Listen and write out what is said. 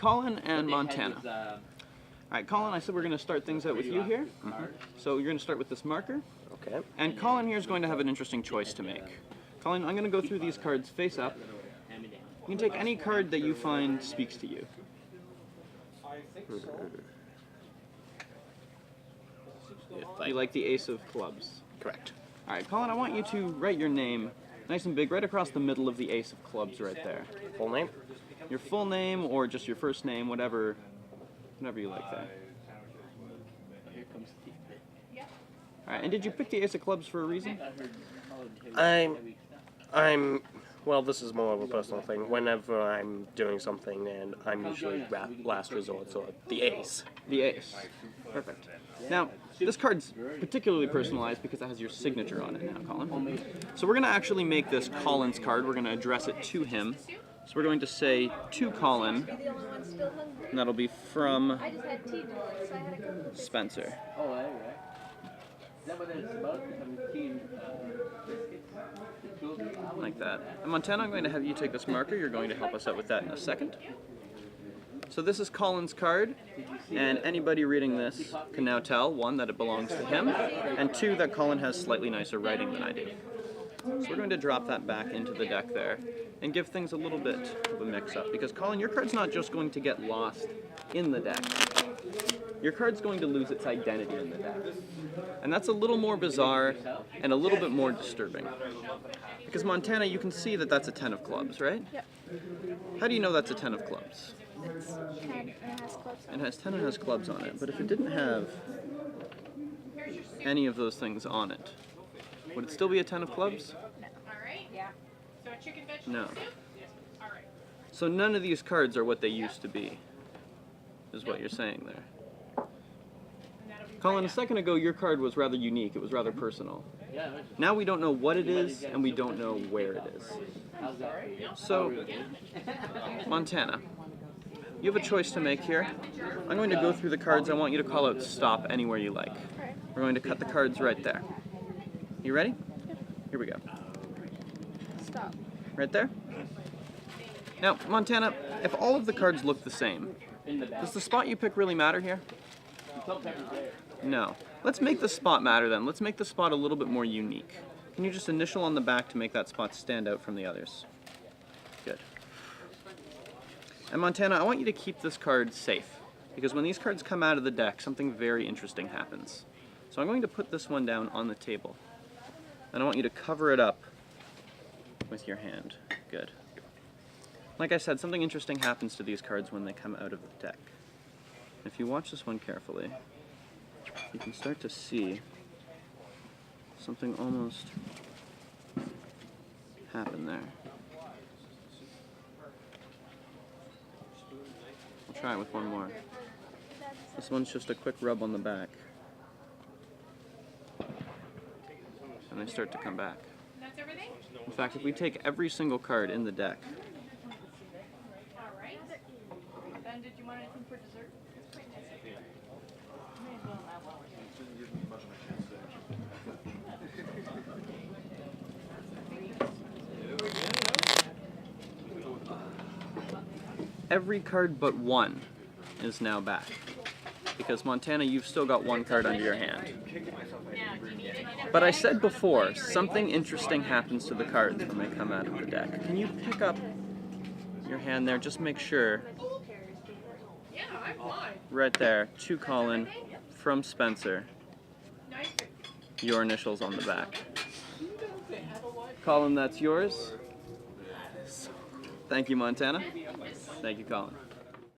Colin and Montana. All right, Colin, I said we're going to start things out with you here. So you're going to start with this marker. Okay. And Colin here is going to have an interesting choice to make. Colin, I'm going to go through these cards face up. You can take any card that you find speaks to you. You like the Ace of Clubs? Correct. All right, Colin, I want you to write your name nice and big right across the middle of the Ace of Clubs right there. Full name? Your full name or just your first name, whatever you like there. All right, and did you pick the Ace of Clubs for a reason? Well, this is more of a personal thing. Whenever I'm doing something, and I'm usually last resort, so the ace. The ace. Perfect. Now, this card's particularly personalized because it has your signature on it now, Colin. So we're going to actually make this Colin's card. We're going to address it to him. So we're going to say, to Colin, and that'll be from Spencer. Like that. And Montana, I'm going to have you take this marker. You're going to help us out with that in a second. So this is Colin's card, and anybody reading this can now tell, one, that it belongs to him, and two, that Colin has slightly nicer writing than I do. So we're going to drop that back into the deck there, and give things a little bit of a mix-up, because Colin, your card's not just going to get lost in the deck. Your card's going to lose its identity in the deck. And that's a little more bizarre and a little bit more disturbing. Because Montana, you can see that that's a 10 of clubs, right? Yep. How do you know that's a 10 of clubs? It's 10 and it has clubs on it. It has 10 and has clubs on it, but if it didn't have any of those things on it, would it still be a 10 of clubs? No. Alright. Yeah. So a chicken vegetable No. soup? Alright. So none of these cards are what they used to be, is what you're saying there. And that'll be Colin, right a up. second ago your card was rather unique, it was rather personal. Now we don't know what it is, and we don't know where it is. So, Montana, you have a choice to make here. I'm going to go through the cards. I want you to call out stop anywhere you like. We're going to cut the cards right there. You ready? Here we go. Stop. Right there? Now, Montana, if all of the cards look the same, does the spot you pick really matter here? No. Let's make the spot matter then. Let's make the spot a little bit more unique. Can you just initial on the back to make that spot stand out from the others? Good. And Montana, I want you to keep this card safe, because when these cards come out of the deck, something very interesting happens. So I'm going to put this one down on the table, and I want you to cover it up with your hand. Good. Like I said, something interesting happens to these cards when they come out of the deck. If you watch this one carefully, you can start to see something almost happen there. I'll try it with one more. This one's just a quick rub on the back. And they start to come back. That's everything? In fact, if we take every single card in the deck, Alright. Then did you want anything for dessert? every card but one is now back. Because Montana, you've still got one card under your hand. But I said before, something interesting happens to the cards when they come out of the deck. Can you pick up your hand there? Just make sure. Yeah, I'm fine. Right there, to Colin, from Spencer, your initials on the back. Colin, that's yours. Thank you, Montana. Thank you, Colin.